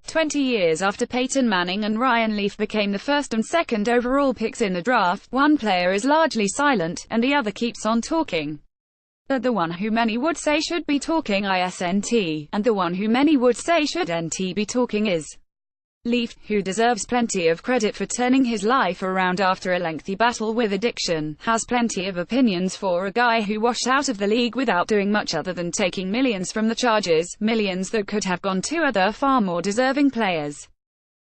20 years after Peyton Manning and Ryan Leaf became the first and second overall picks in the draft, one player is largely silent, and the other keeps on talking. But the one who many would say should be talking isn't, and the one who many would say shouldn't be talking is Leaf, who deserves plenty of credit for turning his life around after a lengthy battle with addiction, has plenty of opinions for a guy who washed out of the league without doing much other than taking millions from the Chargers, millions that could have gone to other far more deserving players.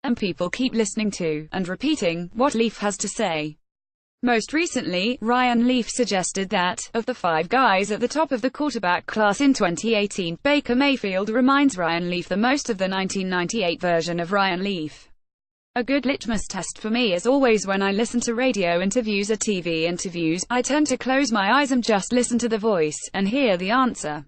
And people keep listening to, and repeating, what Leaf has to say. Most recently, Ryan Leaf suggested that, of the 5 guys at the top of the quarterback class in 2018, Baker Mayfield reminds Ryan Leaf the most of the 1998 version of Ryan Leaf. A good litmus test for me is always when I listen to radio interviews or TV interviews, I tend to close my eyes and just listen to the voice, and hear the answer.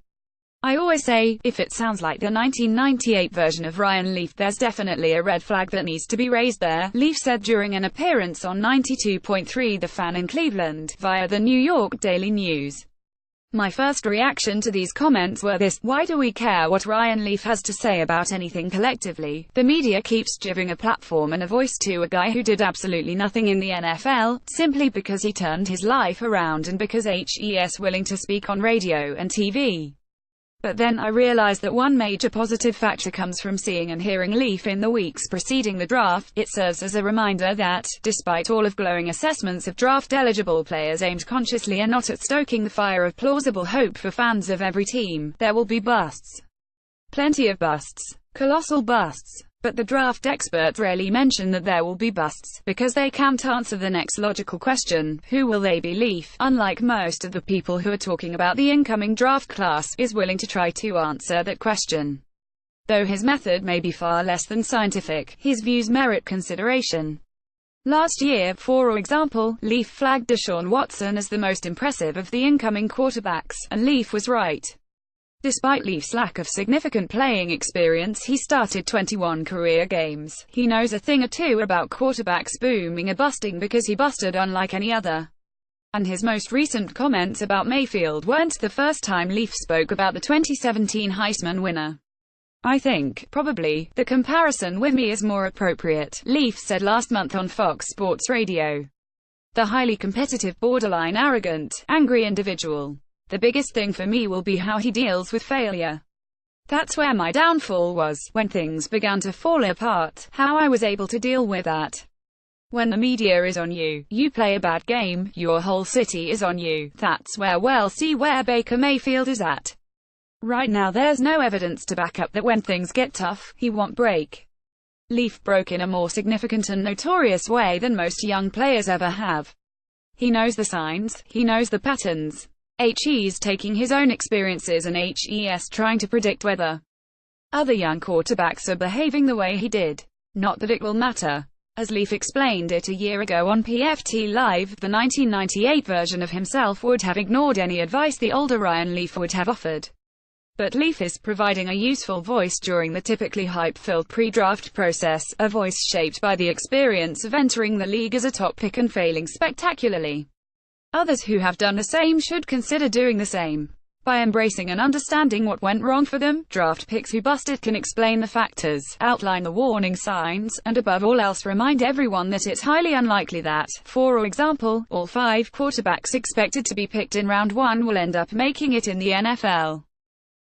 I always say, if it sounds like the 1998 version of Ryan Leaf, there's definitely a red flag that needs to be raised there, Leaf said during an appearance on 92.3 The Fan in Cleveland, via the New York Daily News. My first reaction to these comments were this: why do we care what Ryan Leaf has to say about anything collectively? The media keeps giving a platform and a voice to a guy who did absolutely nothing in the NFL, simply because he turned his life around and because he's willing to speak on radio and TV. But then I realized that one major positive factor comes from seeing and hearing Leaf in the weeks preceding the draft. It serves as a reminder that, despite all of glowing assessments of draft-eligible players aimed consciously and not at stoking the fire of plausible hope for fans of every team, there will be busts. Plenty of busts. Colossal busts. But the draft experts rarely mention that there will be busts, because they can't answer the next logical question: who will they be? Leaf, unlike most of the people who are talking about the incoming draft class, is willing to try to answer that question. Though his method may be far less than scientific, his views merit consideration. Last year, for example, Leaf flagged Deshaun Watson as the most impressive of the incoming quarterbacks, and Leaf was right. Despite Leaf's lack of significant playing experience, he started 21 career games. He knows a thing or two about quarterbacks booming or busting because he busted unlike any other. And his most recent comments about Mayfield weren't the first time Leaf spoke about the 2017 Heisman winner. I think, probably, the comparison with me is more appropriate, Leaf said last month on Fox Sports Radio. The highly competitive, borderline arrogant, angry individual. The biggest thing for me will be how he deals with failure. That's where my downfall was, when things began to fall apart, how I was able to deal with that. When the media is on you, you play a bad game, your whole city is on you. That's where see where Baker Mayfield is at. Right now there's no evidence to back up that when things get tough, he won't break. Leaf broke in a more significant and notorious way than most young players ever have. He knows the signs, he knows the patterns. He's taking his own experiences and he's trying to predict whether other young quarterbacks are behaving the way he did. Not that it will matter. As Leaf explained it a year ago on PFT Live, the 1998 version of himself would have ignored any advice the older Ryan Leaf would have offered. But Leaf is providing a useful voice during the typically hype-filled pre-draft process, a voice shaped by the experience of entering the league as a top pick and failing spectacularly. Others who have done the same should consider doing the same. By embracing and understanding what went wrong for them, draft picks who busted can explain the factors, outline the warning signs, and above all else remind everyone that it's highly unlikely that, for example, all 5 quarterbacks expected to be picked in round 1 will end up making it in the NFL.